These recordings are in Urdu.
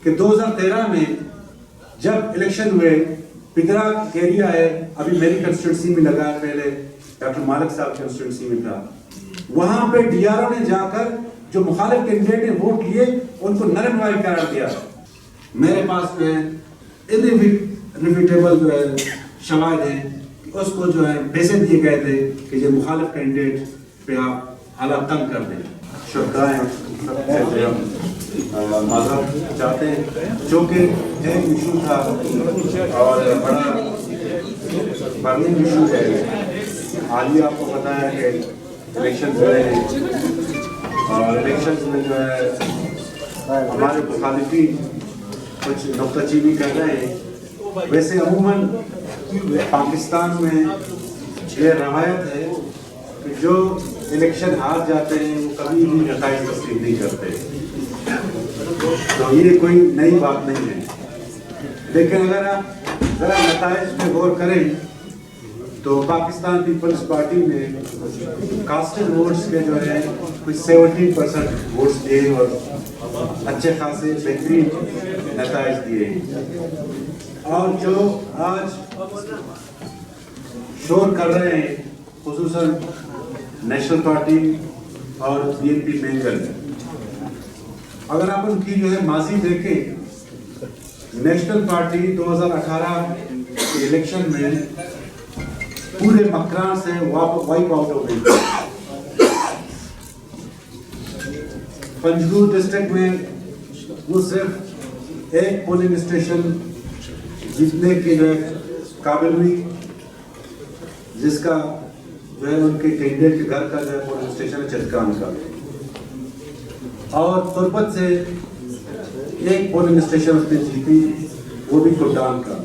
کہ 2013 میں جب الیکشن ہوئے پدرا ایریا ہے, ابھی میری کنسٹیٹوئنسی میں لگا ہے, پہلے ڈاکٹر مالک صاحب کنسٹیٹوئنسی میں تھا, وہاں پہ ڈی آر او نے جا کر جو مخالف کینڈیڈیٹ نے ووٹ لیے ان کو نل اینڈ وائڈ قرار دیا. میرے پاس جو ہے انریفیوٹیبل جو ہے شواہد ہیں, اس کو جو ہے پیسے دیے گئے تھے کہ یہ مخالف کینڈیڈیٹ پہ آپ حالات تنگ کر دیں. شرکائیں معذرت چاہتے ہیں, چونکہ ایک ایشو تھا اور بڑا برننگ ایشو ہے. حال ہی آپ کو پتا ہے کہ الیکشن ہوئے ہیں اور الیکشن میں جو ہے ہمارے مخالفین کچھ نکتہ چینی کر رہے ہیں. ویسے عموماً پاکستان میں یہ روایت ہے کہ جو الیکشن ہار جاتے ہیں وہ کبھی بھی نتائج تسلیم نہیں کرتے, تو یہ کوئی نئی بات نہیں ہے. لیکن اگر آپ ذرا نتائج پہ غور کریں تو پاکستان پیپلز پارٹی نے کاسٹڈ ووٹس کے جو ہے کچھ 70% ووٹس دیے اور اچھے خاصے بہترین نتائج دیے ہیں. اور جو آج شور کر رہے ہیں خصوصاً نیشنل پارٹی اور بی این پی مینگل, اگر آپ ان کی جو ہے ماضی دیکھیں, نیشنل پارٹی 2018 کے الیکشن میں پورے مکران سے وائپ آؤٹ ہو گئی. پنجگور ڈسٹرکٹ میں وہ صرف ایک پولنگ اسٹیشن جیتنے کے جو ہے قابل ہوئی, جس کا جو ہے ان کے کینڈیڈیٹ کے گھر کا جو ہے پولنگ اسٹیشن ہے چتکان کا, اور تربت سے ایک پولنگ اسٹیشن اس نے جیتی وہ بھی کوٹان کا.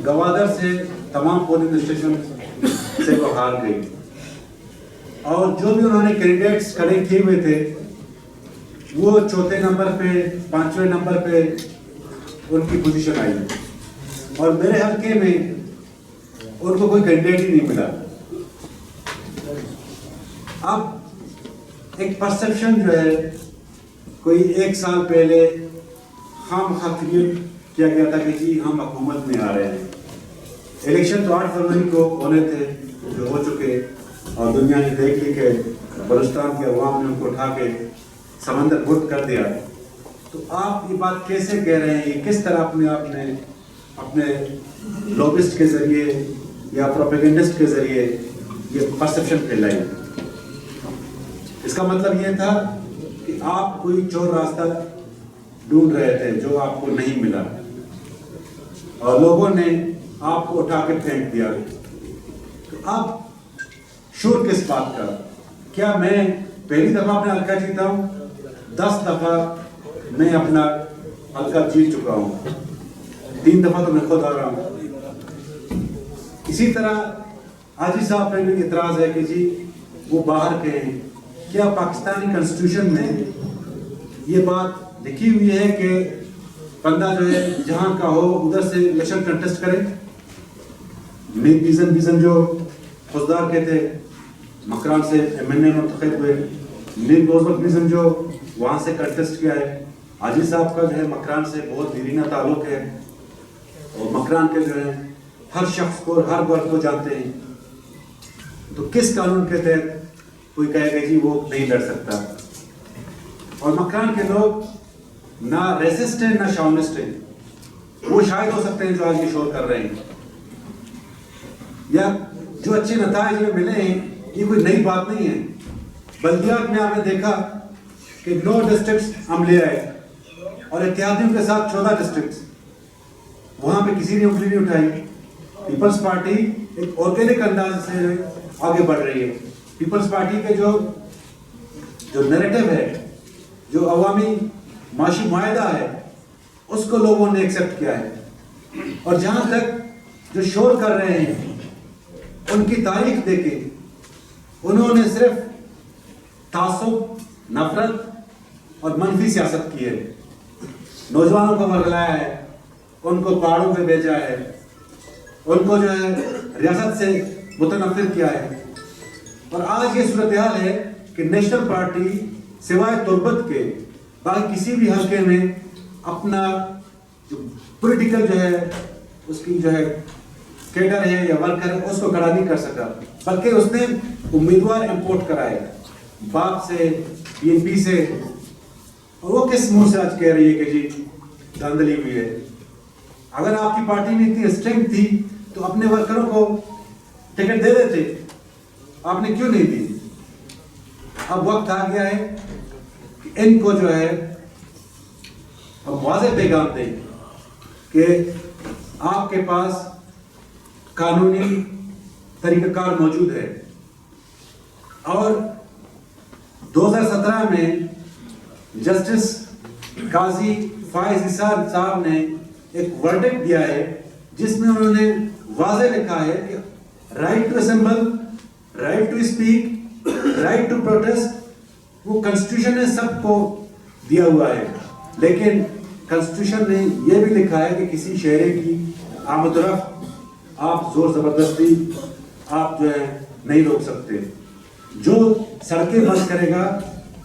گوادر سے تمام پولنگ اسٹیشن سے وہ ہار گئی, اور جو بھی انہوں نے کینڈیڈیٹس کھڑے کیے ہوئے تھے وہ چوتھے نمبر پہ 5ویں نمبر پہ ان کی پوزیشن آئی, اور میرے حلقے میں ان کو کوئی کینڈیڈیٹ ہی نہیں ملا. اب ایک پرسپشن جو ہے کوئی 1 سال پہلے خام خطریت کیا گیا تھا کہ جی ہم حکومت میں آ رہے ہیں. الیکشن تو 8 فروری کو ہونے تھے جو ہو چکے, اور دنیا نے دیکھ لی کہ بلوچستان کے عوام نے ان کو اٹھا کے سمندر گرد کر دیا. تو آپ یہ بات کیسے کہہ رہے ہیں, یہ کس طرح اپنے آپ نے اپنے لوبسٹ کے ذریعے یا پروپیگنڈسٹ کے ذریعے یہ پرسپشن پھیلائی؟ اس کا مطلب یہ تھا کہ آپ کوئی چور راستہ ڈھونڈ رہے تھے جو آپ کو نہیں ملا, اور لوگوں نے آپ کو اٹھا کے پھینک دیا. تو اب شور کس بات کا؟ کیا میں پہلی دفعہ اپنا حلقہ جیتا ہوں؟ 10 دفعہ میں اپنا حلقہ جیت چکا ہوں, 3 دفعہ تو میں خود آ رہا ہوں. اسی طرح حاجی صاحب پہ بھی اعتراض ہے کہ جی وہ باہر کے ہیں. کیا پاکستانی کنسٹیٹیوشن میں یہ بات لکھی ہوئی ہے کہ بندہ جو ہے جہاں کا ہو ادھر سے الیکشن کنٹیسٹ کرے؟ میر بیزن جو فوجدار کے تھے مکران سے ایم این اے منتخب ہوئے, میر بیزن جو وہاں سے کنٹیسٹ کیا ہے. حاجی صاحب کا جو ہے مکران سے بہت دیرینہ تعلق ہے, اور مکران کے جو ہے ہر شخص کو ہر ورگ کو جانتے ہیں. تو کس قانون کے تحت کوئی کہے کہ جی وہ نہیں لڑ سکتا؟ اور مکران کے لوگ نہ ریسسٹ ہیں نہ شاونسٹ ہیں, وہ شاید ہو سکتے ہیں جو آج یہ شور کر رہے ہیں, یا جو اچھے نتائج میں ملے ہیں یہ کوئی نئی بات نہیں ہے. بلدیات میں آپ نے دیکھا کہ 9 ڈسٹرکٹس ہم لے آئے, اور اتحادیوں کے ساتھ 14 ڈسٹرکٹس, وہاں پہ کسی نے انگلی نہیں اٹھائی. پیپلز پارٹی ایک آرگینک انداز سے آگے بڑھ رہی ہے. پیپلز پارٹی کے جو نیریٹو ہے, جو عوامی معاشی معاہدہ ہے, اس کو لوگوں نے ایکسیپٹ کیا ہے. اور جہاں تک جو شور کر رہے ہیں ان کی تاریخ دیکھیں, انہوں نے صرف تعصب, نفرت اور منفی سیاست کی ہے. نوجوانوں کو ورگلایا ہے, ان کو پہاڑوں پہ بھیجا ہے, ان کو جو ہے ریاست سے متنفر کیا ہے. اور آج یہ صورتحال ہے کہ نیشنل پارٹی سوائے تربت کے باقی کسی بھی حلقے میں اپنا جو پولیٹیکل جو ہے اس کی جو ہے کیڈر ہے یا ورکر ہے اس کو کھڑا نہیں کر سکا، بلکہ اس نے امیدوار امپورٹ کرائے باپ سے، پی این پی سے، اور وہ کس منہ سے آج کہہ رہی ہے کہ جی دھاندلی ہوئی ہے؟ اگر آپ کی پارٹی میں اتنی اسٹرینتھ تھی تو اپنے ورکروں کو ٹکٹ دے دیتے، آپ نے کیوں نہیں دی؟ اب وقت آ گیا ہے کہ ان کو جو ہے اب واضح پیغام دیں کہ آپ کے پاس قانونی طریقہ کار موجود ہے، اور 2017 میں جسٹس قاضی فائز نثار صاحب نے ایک ورڈکٹ دیا ہے جس میں انہوں نے واضح لکھا ہے کہ right to assemble, right to speak, right to protest وہ کنسٹیٹیوشن نے سب کو دیا ہوا ہے، لیکن کنسٹیٹیوشن نے یہ بھی لکھا ہے کہ کسی شہری کی آمد و رفت آپ زور زبردستی آپ جو ہے نہیں روک سکتے۔ جو سڑکیں بند کرے گا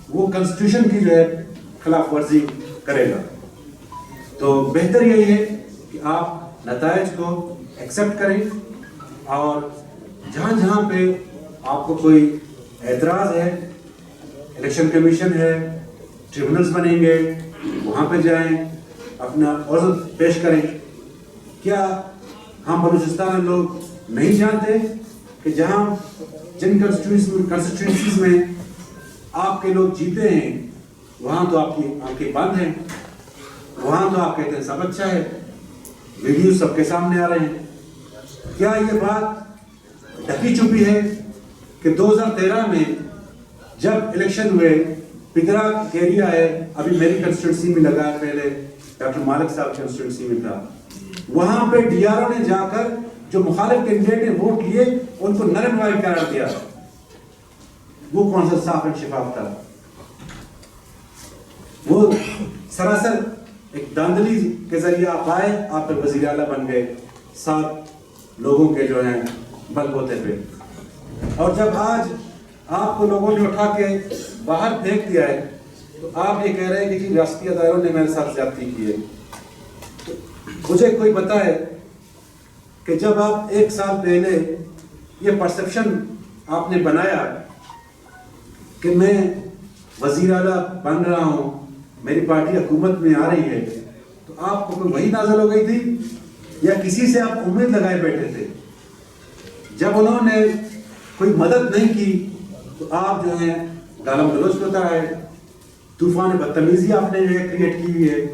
وہ کنسٹیٹیوشن کی جو ہے خلاف ورزی کرے گا۔ تو بہتر یہی ہے کہ آپ نتائج کو ایکسپٹ کریں، اور جہاں جہاں پہ آپ کو کوئی اعتراض ہے، الیکشن کمیشن ہے، ٹریبونلز بنیں گے، وہاں پہ جائیں، اپنا عرض پیش کریں۔ کیا ہم بلوچستان لوگ نہیں جانتے کہ جہاں جن کنسٹیٹوئنسیز میں آپ کے لوگ جیتے ہیں وہاں تو آپ کی آنکھیں بند ہیں، وہاں تو آپ کہتے ہیں سب اچھا ہے، ویڈیو سب کے سامنے آ رہے ہیں؟ کیا یہ بات ڈھکی چھپی ہے کہ 2013 میں جب الیکشن ہوئے، پدرا ایریا ہے، ابھی میری کنسٹیٹوئنسی میں لگا ہے، پہلے ڈاکٹر مالک صاحب کنسٹیٹوئنسی میں تھا، وہاں پہ ڈی آر او نے جا کر جو مخالف کینڈیڈیٹ نے ووٹ لیے ان کو نرم نوائی قرار دیا؟ وہ کون سا صاف اور شفاف تھا؟ وہ سراسر ایک دھاندلی کے ذریعے آپ آئے، آپ پہ وزیر اعلیٰ بن گئے 7 لوگوں کے جو ہیں بل بوتے پہ، اور جب آج آپ کو لوگوں نے اٹھا کے باہر پھینک دیا ہے تو آپ یہ کہہ رہے ہیں کہ جی ریاستی اداروں نے میرے ساتھ زیادتی کی ہے۔ مجھے کوئی بتائے کہ جب آپ 1 سال پہلے یہ پرسپشن آپ نے بنایا کہ میں وزیر اعلیٰ بن رہا ہوں، میری پارٹی حکومت میں آ رہی ہے، تو آپ کو کوئی وہی نازل ہو گئی تھی یا کسی سے آپ امید لگائے بیٹھے تھے؟ جب انہوں نے کوئی مدد نہیں کی تو آپ جو ہیں گالم گلوچ ہوتا ہے، طوفان بدتمیزی آپ نے جو ہے کریٹ کی ہوئی ہے۔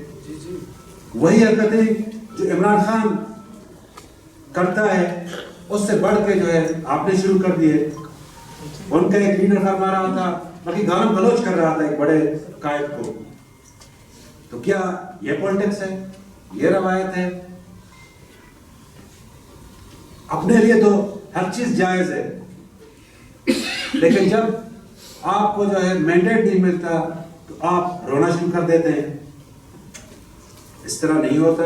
وہی حرکتیں جو عمران خان کرتا ہے اس سے بڑھ کے جو ہے آپ نے شروع کر دیے۔ ان کا ایک لیڈر فرما رہا تھا، باقی گالم گلوچ کر رہا تھا ایک بڑے قائد کو۔ تو کیا یہ پولیٹکس ہے؟ یہ روایت ہے؟ اپنے لیے تو ہر چیز جائز ہے، لیکن جب آپ کو جو ہے مینڈیٹ نہیں ملتا تو آپ رونا شروع کر دیتے ہیں۔ اس طرح نہیں ہوتا۔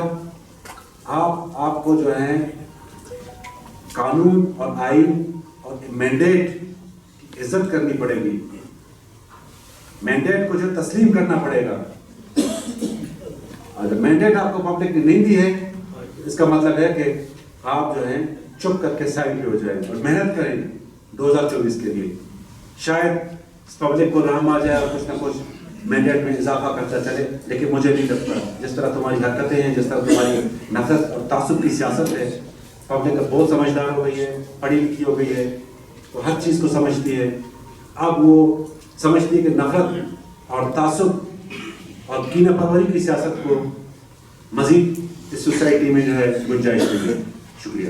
آپ کو جو ہے قانون اور آئین اور مینڈیٹ کی عزت کرنی پڑے گی، مینڈیٹ کو جو تسلیم کرنا پڑے گا۔ اگر مینڈیٹ آپ کو پبلک نے نہیں دی ہے اس کا مطلب ہے کہ آپ جو ہیں چپ کر کے سائڈ پہ ہو جائیں اور محنت کریں 2024 کے لیے۔ شاید پبلک کو رحم آ جائے اور کچھ نہ کچھ مینڈیٹ میں اضافہ کرتا چلے، لیکن مجھے نہیں لگتا جس طرح تمہاری حرکتیں ہیں، جس طرح تمہاری نفرت اور تعصب کی سیاست ہے، پبلک اب بہت سمجھدار ہو گئی ہے، پڑھی لکھی ہو گئی ہے، وہ ہر چیز کو سمجھتی ہے۔ اب وہ سمجھتی ہے کہ نفرت اور تعصب اور کینہ پروری کی سیاست کو مزید اس سوسائٹی میں جو ہے گنجائش دے گی۔ شکریہ۔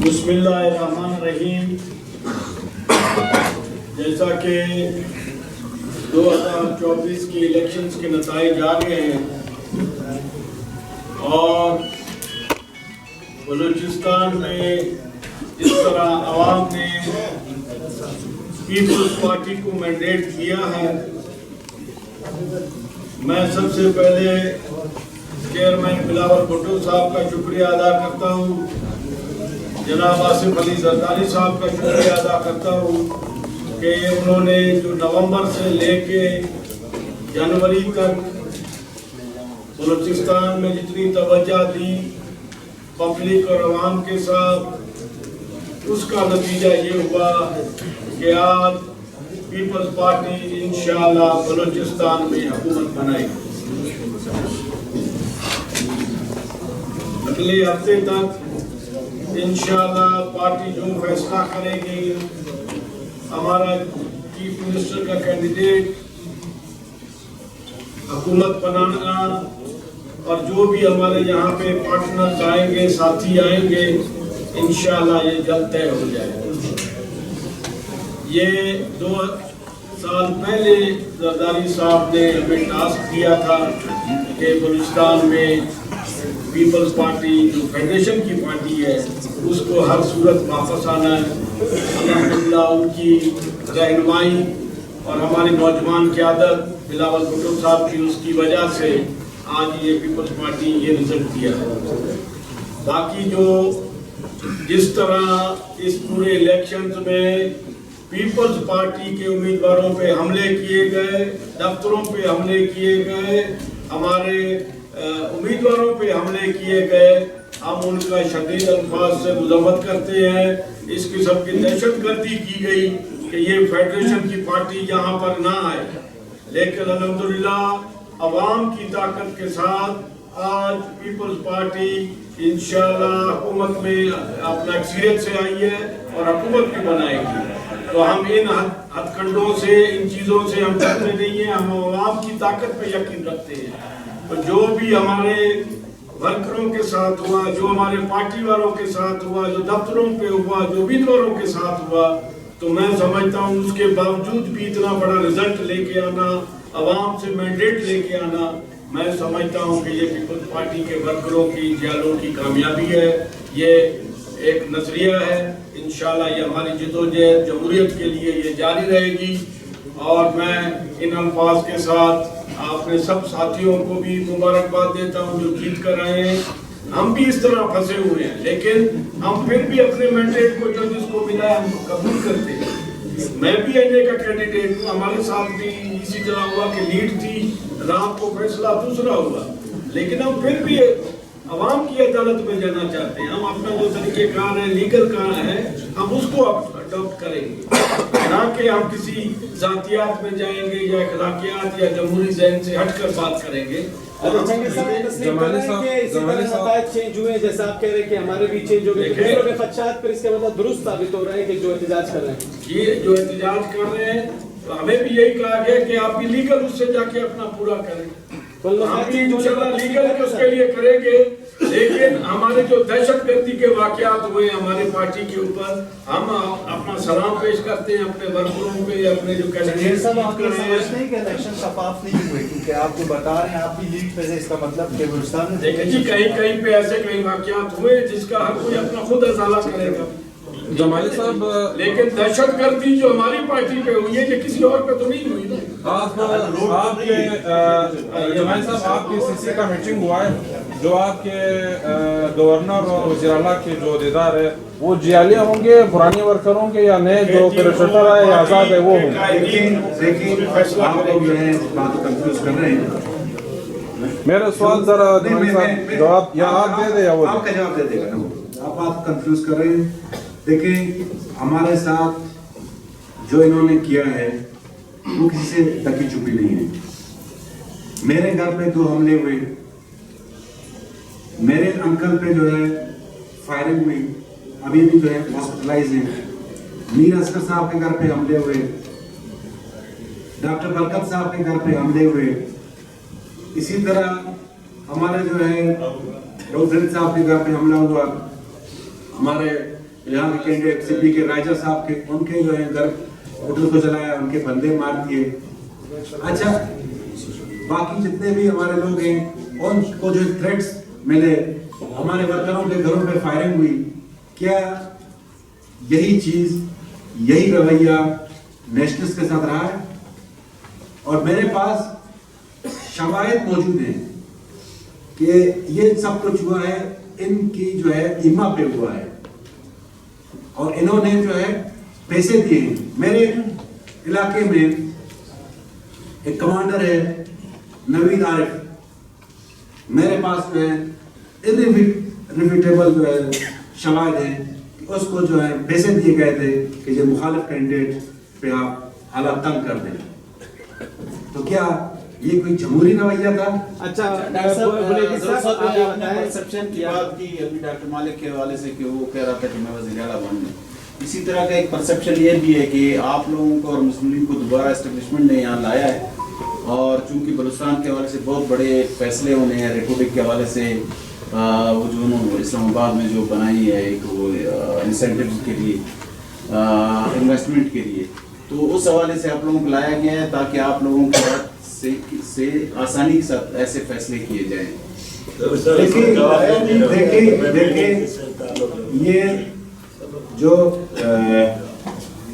بسم اللہ الرحمن الرحیم۔ جیسا کہ 2024 کی الیکشنز کے نتائج آ گئے ہیں اور بلوچستان میں جس طرح عوام نے پیپلز پارٹی کو مینڈیٹ دیا ہے، میں سب سے پہلے چیئرمین بلاول بھٹو صاحب کا شکریہ ادا کرتا ہوں، جناب آصف علی زرداری صاحب کا شکریہ ادا کرتا ہوں کہ انہوں نے جو نومبر سے لے کے جنوری تک بلوچستان میں جتنی توجہ دی پبلک اور عوام کے ساتھ، اس کا نتیجہ یہ ہوا کہ آج پیپلز پارٹی انشاءاللہ بلوچستان میں حکومت بنائے گی۔ اگلے ہفتے تک انشاءاللہ پارٹی جو فیصلہ کرے گی، ہمارا چیف منسٹر کا کینڈیڈیٹ حکومت بنانا، اور جو بھی ہمارے یہاں پہ پارٹنرز آئیں گے، ساتھی آئیں گے، انشاءاللہ یہ جلد طے ہو جائے گا۔ یہ 2 سال پہلے زرداری صاحب نے ہمیں ٹاسک دیا تھا کہ بلوچستان میں پیپلز پارٹی جو فیڈریشن کی پارٹی ہے اس کو ہر صورت واپس آنا ہے۔ الحمدللہ ان کی رہنمائی اور ہماری نوجوان قیادت بلاول بھٹو صاحب کی اس کی وجہ سے آج یہ پیپلز پارٹی یہ رزلٹ دیا ہے۔ باقی جو جس طرح اس پورے الیکشنز میں پیپلز پارٹی کے امیدواروں پہ حملے کیے گئے، دفتروں پہ حملے کیے گئے، ہمارے امیدواروں پہ حملے کیے گئے، ہم ان کا شدید الفاظ سے مذمت کرتے ہیں۔ اس قسم کی دہشت گردی کی گئی کہ یہ فیڈریشن کی پارٹی یہاں پر نہ آئے، لیکن الحمدللہ عوام کی طاقت کے ساتھ آج پیپلز پارٹی انشاءاللہ حکومت میں اپنا اکثریت سے آئی ہے اور حکومت بھی بنائے گی۔ تو ہم ان ہتھ کنڈوں سے، ان چیزوں سے ہم ڈرتے نہیں ہیں، ہم عوام کی طاقت پہ یقین رکھتے ہیں۔ تو جو بھی ہمارے ورکروں کے ساتھ ہوا، جو ہمارے پارٹی والوں کے ساتھ ہوا، جو دفتروں پہ ہوا، جو امیدواروں کے ساتھ ہوا، تو میں سمجھتا ہوں اس کے باوجود بھی اتنا بڑا رزلٹ لے کے آنا، عوام سے مینڈیٹ لے کے آنا، میں سمجھتا ہوں کہ یہ پیپلز پارٹی کے ورکروں کی، جیلوں کی کامیابی ہے۔ یہ ایک نظریہ ہے، انشاءاللہ یہ ہماری جدوجہد جمہوریت کے لیے یہ جاری رہے گی۔ اور میں ان الفاظ کے ساتھ اپنے سب ساتھیوں کو بھی مبارکباد دیتا ہوں جو جیت کر آئے ہیں۔ ہم بھی اس طرح پھنسے ہوئے ہیں، لیکن ہم پھر بھی اپنے مینڈیٹ کو جو جس کو ملا ہے ہم قبول کرتے ہیں۔ میں بھی اینے کا کینڈیڈیٹ ہوں، ہمارے ساتھ بھی اسی طرح ہوا کہ لیڈ تھی، رات کو فیصلہ دوسرا ہوا، لیکن ہم پھر بھی عوام کی عدالت میں جانا چاہتے ہیں۔ ہم اپنا جو طریقہ کار ہے، لیگل کار ہے، ہم اس کو اڈاپٹ کریں گے، نہ کہ ہم کسی ذاتیات میں جائیں گے یا اخلاقیات یا جمہوری ذہن سے ہٹ کر بات کریں گے۔ چینج ہوئے جیسا آپ کہہ رہے ہیں کہ ہمارے بھی چینج ہو گئے، دوسروں کے خدشات پر اس کے مطلب درست ثابت ہو رہا ہے کہ جو احتجاج کر رہے ہیں، یہ جو احتجاج کر رہے ہیں تو ہمیں بھی یہی کہا گیا کہ آپ بھی لیگل اس سے جا کے اپنا پورا کریں۔ ہم بھی انشاءاللہ لیگل اس کے لیے کریں گے، لیکن ہمارے جو دہشت گردی کے واقعات ہوئے ہمارے پارٹی کے اوپر، ہم اپنا سلام پیش کرتے ہیں اپنے ورکروں پہ، اپنے جو کینڈیڈیٹ سمجھتے ہیں کہ الیکشن شفاف نہیں ہوئے، کیونکہ آپ جو بتا رہے ہیں آپ کی لیڈ پہ سے، اس کا مطلب کہ بلوچستان میں دیکھیں جی کہیں پہ ایسے کئی واقعات ہوئے جس کا ہر کوئی اپنا خود ازالہ کرے گا، جمالی صاحب لیکن دہشت گردی جو ہماری پارٹی پہ ہوئی ہے یہ کسی اور پہ تو نہیں ہوئی نا۔ آپ کے جمالی صاحب آپ کی سی سی کا میٹنگ ہوا ہے، جو آپ کے گورنر اور وزیر اعلیٰ کے جو عہدیدار ہے وہ جیالیہ ہوں گے، پرانے ورکر ہوں گے، یا نئے جو پیراشوٹر ہے یا آزاد ہے وہ ہوں گے؟ لیکن آپ لوگ جو ہے بات کنفیوز کر رہے ہیں۔ میرا سوال ذرا جمالی صاحب جواب یا آپ دے دیں یا وہ آپ کا جواب دے دے گا نا، آپ بات کنفیوز کر رہے ہیں۔ دیکھیں ہمارے ساتھ جو انہوں نے کیا ہے وہ کسی سے ڈکی چھپی نہیں ہے۔ میرے گھر پہ 2 حملے ہوئے، میرے انکل پہ جو ہے فائرنگ ہوئی، ابھی بھی جو ہے ہاسپٹلائز ہیں۔ میر اصغر صاحب کے گھر پہ حملے ہوئے، ڈاکٹر برکت صاحب کے گھر پہ حملے ہوئے، اسی طرح ہمارے جو ہے ڈاکٹر صاحب کے گھر پہ حملہ ہوا، ہمارے یہاں کے کینڈیڈیٹ سی پی کے رائجہ صاحب کے، ان کے جو ہے گھر ہوٹل کو جلایا، ان کے بندے مار دیے۔ اچھا باقی جتنے بھی ہمارے لوگ ہیں ان کو جو تھریٹس ملے، ہمارے ورکروں کے گھروں پہ فائرنگ ہوئی، کیا یہی چیز، یہی رویہ نیشنلسٹ کے ساتھ رہا ہے؟ اور میرے پاس شواہد موجود ہیں کہ یہ سب کچھ ہوا ہے ان کی جو ہے ایما پہ ہوا ہے اور انہوں نے جو ہے پیسے دیے ہیں. میرے علاقے میں ایک کمانڈر ہے نوید عارف, میرے پاس جو ہے irrefutable جو ہے شواہد ہیں کہ اس کو جو ہے پیسے دیے گئے تھے کہ یہ مخالف کینڈیڈیٹ پہ آپ حالات تنگ کر دیں. تو کیا یہ کوئی جمہوری رویہ تھا؟ اچھا ڈاکٹر صاحب بلیٹی صاحب آپ آپ نے بتائیں پرسپشن کی بات کی ابھی ڈاکٹر مالک کے حوالے سے کہ وہ کہہ رہا تھا کہ میں وزیر اعلیٰ بن گیا. اسی طرح کا ایک پرسپشن یہ بھی ہے کہ آپ لوگوں کو اور مسلم لیگ کو دوبارہ اسٹیبلشمنٹ نے یہاں لایا ہے اور چونکہ بلوچستان کے حوالے سے بہت بڑے فیصلے ہونے ہیں, ریپبلک کے حوالے سے وہ جو انہوں نے اسلام آباد میں جو بنائی ہے ایک وہ انسینٹیو کے لیے انویسٹمنٹ کے لیے, تو اس حوالے سے آپ لوگوں کو لایا گیا ہے تاکہ آپ لوگوں سے آسانی کے ساتھ ایسے فیصلے کیے جائیں. دیکھیں یہ جو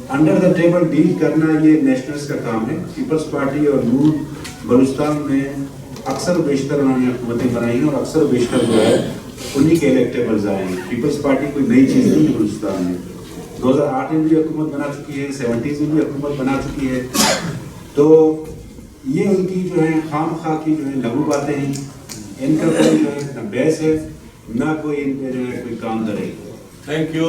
انڈر دا ٹیبل ڈیل کرنا یہ نیشنلز کا کام ہے. پیپلز پارٹی اور نور بلوچستان میں اکثر و بیشتر انہوں نے حکومتیں بنائی ہیں اور اکثر و بیشتر جو ہے انہی کے الیکٹیبلز آئے ہیں. پیپلز پارٹی کوئی نئی چیز نہیں ہے بلوچستان میں. 2008 میں بھی حکومت بنا چکی ہے, 70s میں بھی حکومت بنا چکی ہے. تو یہ ان کی جو ہے خام خواہ کی جو ہے لغو باتیں ہیں, ان کا کوئی جو ہے نہ بحث ہے نہ کوئی ان پہ جو ہے کوئی کام درے. Thank you.